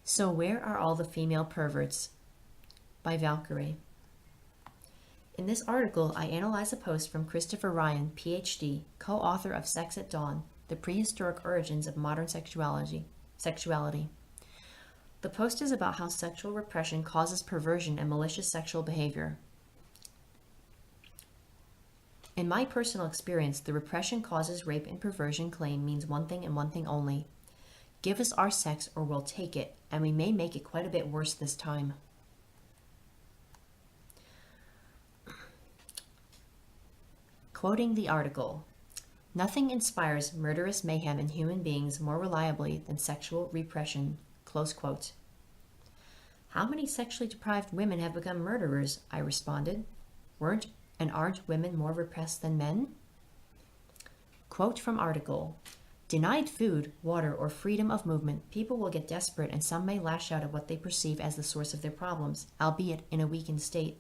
So Where Are All the Female Perverts? By Valkyrie. In this article, I analyze a post from Christopher Ryan, PhD, co-author of Sex at Dawn, The Prehistoric Origins of Modern Sexuality. The post is about how sexual repression causes perversion and malicious sexual behavior. In my personal experience, the repression causes rape and perversion claim means one thing and one thing only. Give us our sex or we'll take it, and we may make it quite a bit worse this time. Quoting the article, "Nothing inspires murderous mayhem in human beings more reliably than sexual repression." Close quote. How many sexually deprived women have become murderers? I responded. Aren't women more repressed than men? Quote from article, "Denied food, water, or freedom of movement, people will get desperate and some may lash out at what they perceive as the source of their problems, albeit in a weakened state.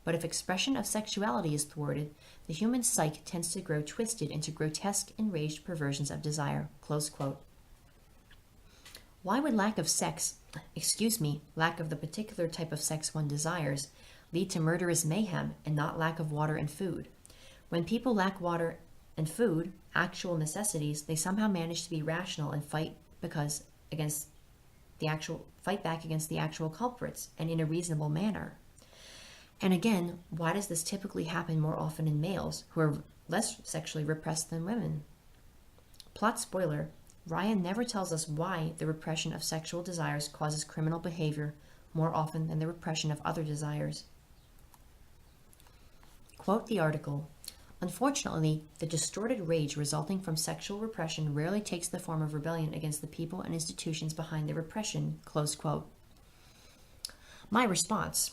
But if expression of sexuality is thwarted, the human psyche tends to grow twisted into grotesque, enraged perversions of desire." Close quote. Why would lack of the particular type of sex one desires, lead to murderous mayhem and not lack of water and food? When people lack water and food, actual necessities, they somehow manage to be rational and fight back against the actual culprits, and in a reasonable manner. And again, why does this typically happen more often in males who are less sexually repressed than women? Plot spoiler, Ryan never tells us why the repression of sexual desires causes criminal behavior more often than the repression of other desires. Quote the article, "Unfortunately, the distorted rage resulting from sexual repression rarely takes the form of rebellion against the people and institutions behind the repression." Close quote. My response,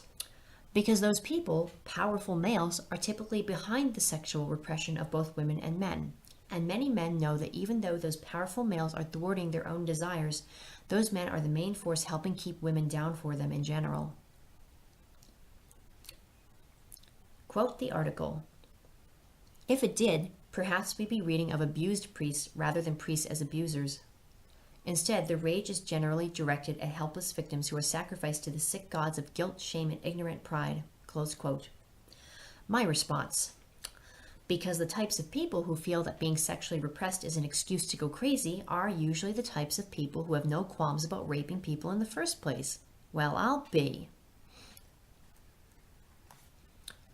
because those people, powerful males, are typically behind the sexual repression of both women and men. And many men know that even though those powerful males are thwarting their own desires, those men are the main force helping keep women down for them in general. Quote the article, "If it did, perhaps we'd be reading of abused priests rather than priests as abusers. Instead, the rage is generally directed at helpless victims who are sacrificed to the sick gods of guilt, shame, and ignorant pride." Close quote. My response, because the types of people who feel that being sexually repressed is an excuse to go crazy are usually the types of people who have no qualms about raping people in the first place. Well, I'll be.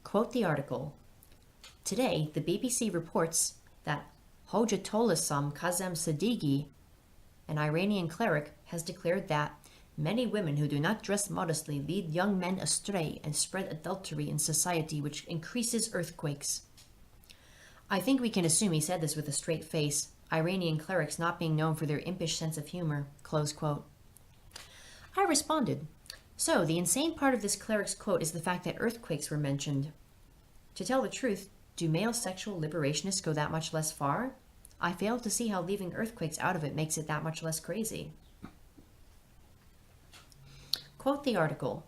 Quote the article, "Today, the BBC reports that Hojatolasam Kazem Sadeghi, an Iranian cleric, has declared that many women who do not dress modestly lead young men astray and spread adultery in society, which increases earthquakes." I think we can assume he said this with a straight face, Iranian clerics not being known for their impish sense of humor. Close quote. I responded, so the insane part of this cleric's quote is the fact that earthquakes were mentioned. To tell the truth, do male sexual liberationists go that much less far? I fail to see how leaving earthquakes out of it makes it that much less crazy. Quote the article,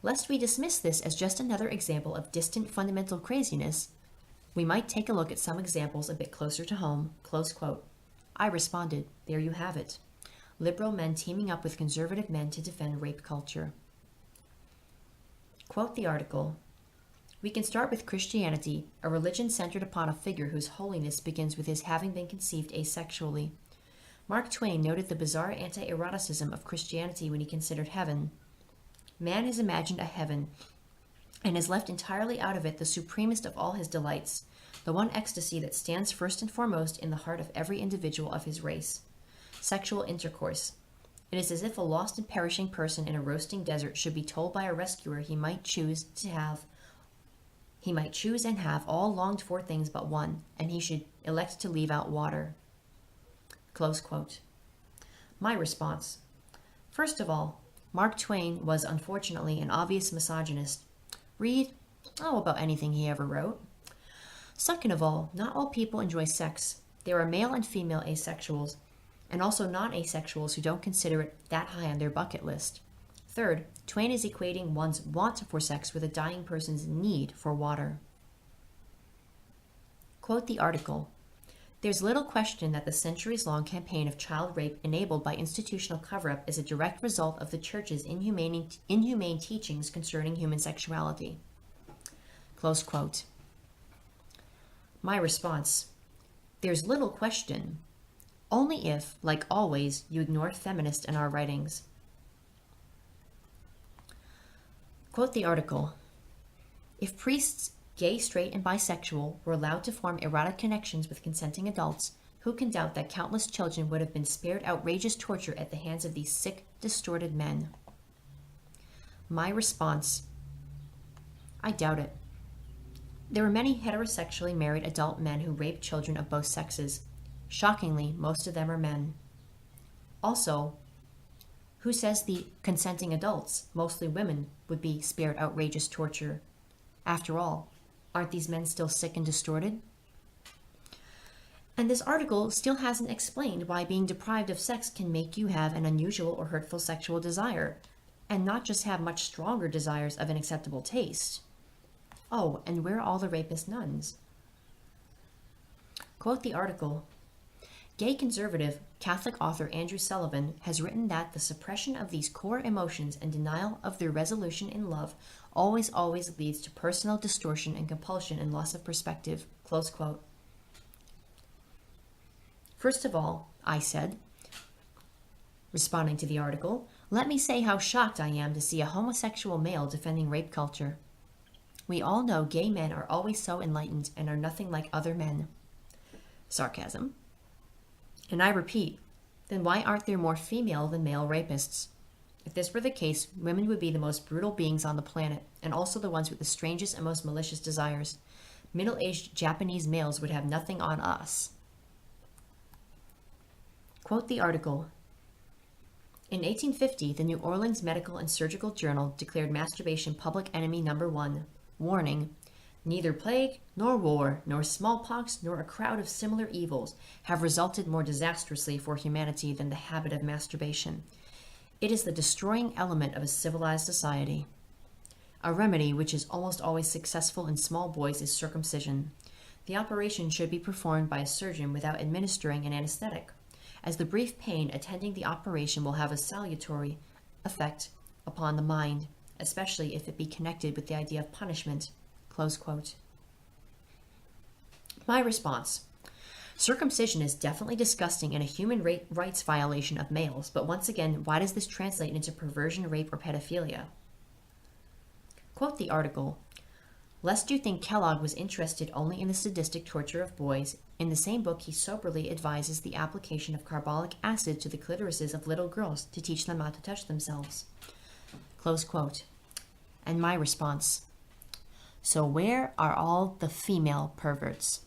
"Lest we dismiss this as just another example of distant fundamental craziness, we might take a look at some examples a bit closer to home." Close quote. I responded, there you have it. Liberal men teaming up with conservative men to defend rape culture. Quote the article, "We can start with Christianity, a religion centered upon a figure whose holiness begins with his having been conceived asexually. Mark Twain noted the bizarre anti-eroticism of Christianity when he considered heaven. Man has imagined a heaven and has left entirely out of it the supremest of all his delights, the one ecstasy that stands first and foremost in the heart of every individual of his race: sexual intercourse. It is as if a lost and perishing person in a roasting desert should be told by a rescuer he might choose and have all longed for things but one, and he should elect to leave out water." Close quote. My response, first of all, Mark Twain was unfortunately an obvious misogynist. Read about anything he ever wrote. Second of all, not all people enjoy sex. There are male and female asexuals, and also non-asexuals who don't consider it that high on their bucket list. Third, Twain is equating one's want for sex with a dying person's need for water. Quote the article, There's little question that the centuries-long campaign of child rape enabled by institutional cover-up is a direct result of the Church's inhumane teachings concerning human sexuality. Close quote. My response: there's little question, only if, like always, you ignore feminists in our writings. Quote the article. If priests, gay, straight, and bisexual, were allowed to form erotic connections with consenting adults, who can doubt that countless children would have been spared outrageous torture at the hands of these sick, distorted men? My response: I doubt it. There were many heterosexually married adult men who raped children of both sexes. Shockingly, most of them are men. Also, who says the consenting adults, mostly women, would be spared outrageous torture? After all, aren't these men still sick and distorted? And this article still hasn't explained why being deprived of sex can make you have an unusual or hurtful sexual desire, and not just have much stronger desires of an acceptable taste. Oh, and where are all the rapist nuns? Quote the article. Gay conservative Catholic author Andrew Sullivan has written that the suppression of these core emotions and denial of their resolution in love always leads to personal distortion and compulsion and loss of perspective. Close quote. First of all, I said, responding to the article, let me say how shocked I am to see a homosexual male defending rape culture. We all know gay men are always so enlightened and are nothing like other men. Sarcasm. And I repeat, then why aren't there more female than male rapists? If this were the case, women would be the most brutal beings on the planet, and also the ones with the strangest and most malicious desires. Middle-aged Japanese males would have nothing on us. Quote the article. In 1850, the New Orleans Medical and Surgical Journal declared masturbation public enemy number 1. Warning, neither plague, nor war, nor smallpox, nor a crowd of similar evils have resulted more disastrously for humanity than the habit of masturbation. It is the destroying element of a civilized society. A remedy which is almost always successful in small boys is circumcision. The operation should be performed by a surgeon without administering an anesthetic, as the brief pain attending the operation will have a salutary effect upon the mind, especially if it be connected with the idea of punishment. Close quote. My response. Circumcision is definitely disgusting and a human rights violation of males, but once again, why does this translate into perversion, rape, or pedophilia? Quote the article. Lest you think Kellogg was interested only in the sadistic torture of boys, in the same book he soberly advises the application of carbolic acid to the clitorises of little girls to teach them how to touch themselves. Close quote. And my response. So where are all the female perverts?